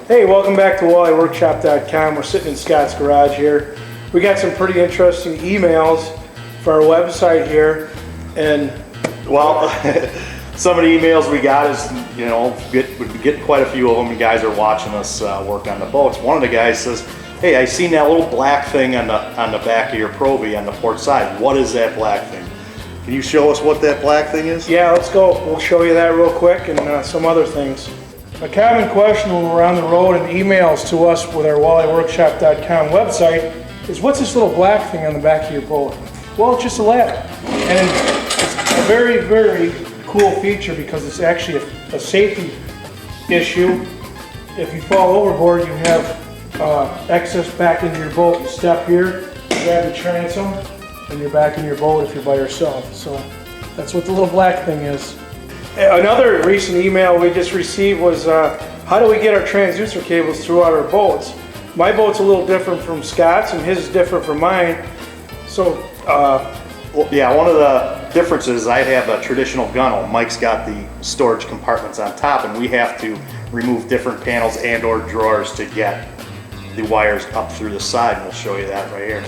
Hey, welcome back to walleyworkshop.com. We're sitting in Scott's garage here. We got some pretty interesting emails for our website here, and well, some of the emails we got is, you know, we get quite a few of them, and guys are watching us work on the boats. One of the guys says, "Hey, I seen that little black thing on the back of your Pro V on the port side. What is that black thing? Can you show us what that black thing is?" Yeah, let's go. We'll show you that real quick and some other things. A common question when we're on the road and emails to us with our walleyworkshop.com website is, what's this little black thing on the back of your boat? Well, it's just a ladder. And it's a very, very cool feature because it's actually a safety issue. If you fall overboard, you have access back into your boat. You step here, grab the transom, and you're back in your boat if you're by yourself. So that's what the little black thing is. Another recent email we just received was, how do we get our transducer cables throughout our boats? My boat's a little different from Scott's and his is different from mine. So, well, yeah, one of the differences is I have a traditional gunnel. Mike's got the storage compartments on top, and we have to remove different panels and or drawers to get the wires up through the side. We'll show you that right here.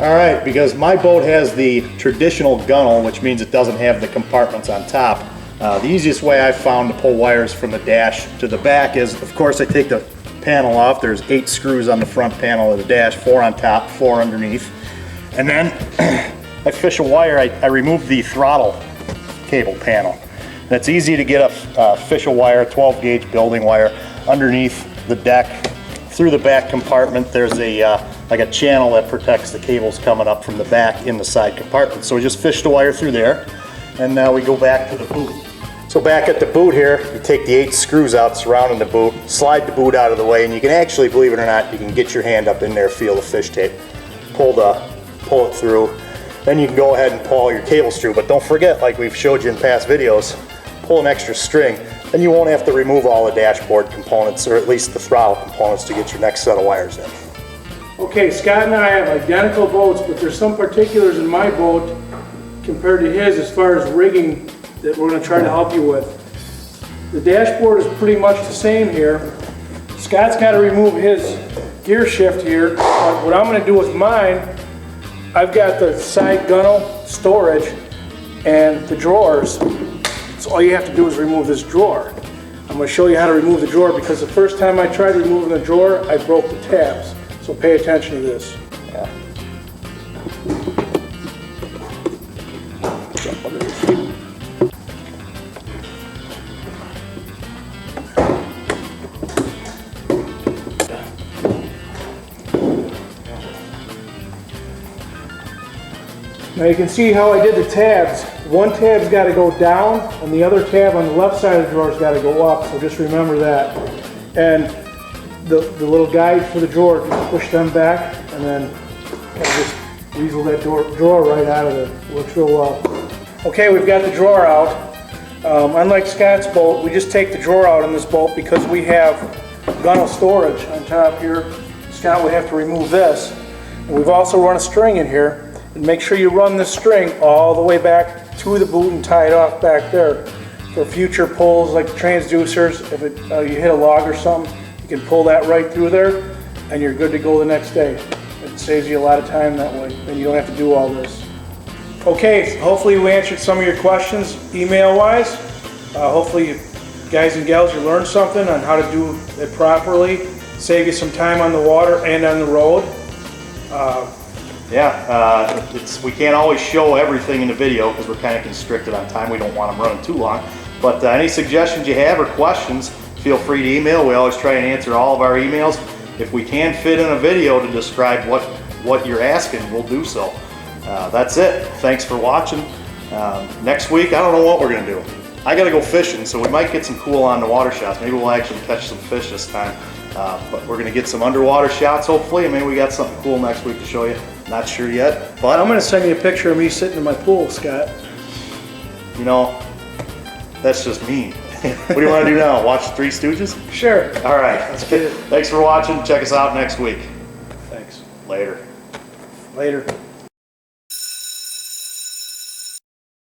All right, because my boat has the traditional gunnel, which means it doesn't have the compartments on top. The easiest way I've found to pull wires from the dash to the back is, of course, I take the panel off. There's 8 screws on the front panel of the dash, 4 on top, 4 underneath. And then I fish a wire. I remove the throttle cable panel. That's easy to get a fish a wire, 12 gauge building wire, underneath the deck. Through the back compartment, there's like a channel that protects the cables coming up from the back in the side compartment. So we just fish the wire through there, and now we go back to the boot. So back at the boot here, you take the 8 screws out surrounding the boot, slide the boot out of the way, and you can actually, believe it or not, you can get your hand up in there, feel the fish tape, pull it through. Then you can go ahead and pull all your cables through, but don't forget, like we've showed you in past videos, pull an extra string, then you won't have to remove all the dashboard components, or at least the throttle components, to get your next set of wires in. okay, Scott and I have identical boats, but there's some particulars in my boat compared to his as far as rigging that we're going to try to help you with. The dashboard is pretty much the same here. Scott's got to remove his gear shift here. But what I'm going to do with mine, I've got the side gunnel storage and the drawers. So all you have to do is remove this drawer. I'm going to show you how to remove the drawer because the first time I tried removing the drawer, I broke the tabs. So pay attention to this. Yeah. Now you can see how I did the tabs. One tab's got to go down and the other tab on the left side of the drawer's got to go up, so just remember that. And the little guide for the drawer, just push them back and then kind of just weasel that drawer right out of there. Works real well. Okay, we've got the drawer out. Unlike Scott's boat, we just take the drawer out in this boat because we have gunnel storage on top here. Scott would have to remove this. And we've also run a string in here. And make sure you run this string all the way back to the boot and tie it off back there. For future pulls like transducers, if you hit a log or something, you can pull that right through there and you're good to go the next day. It saves you a lot of time that way, and you don't have to do all this. Okay, so hopefully we answered some of your questions email-wise. Hopefully you guys and gals, you learned something on how to do it properly, save you some time on the water and on the road. We can't always show everything in the video because we're kind of constricted on time. We don't want them running too long. But any suggestions you have or questions, feel free to email. We always try and answer all of our emails. If we can fit in a video to describe what you're asking, we'll do so. That's it. Thanks for watching. Next week, I don't know what we're going to do. I got to go fishing, so we might get some cool on the water shots. Maybe we'll actually catch some fish this time. But we're going to get some underwater shots, hopefully, and maybe we got something cool next week to show you. Not sure yet, but I'm going to send you a picture of me sitting in my pool, Scott. You know, that's just mean. What do you want to do now? Watch Three Stooges? Sure. All right. Let's get it. Thanks for watching. Check us out next week. Thanks. Later. Later.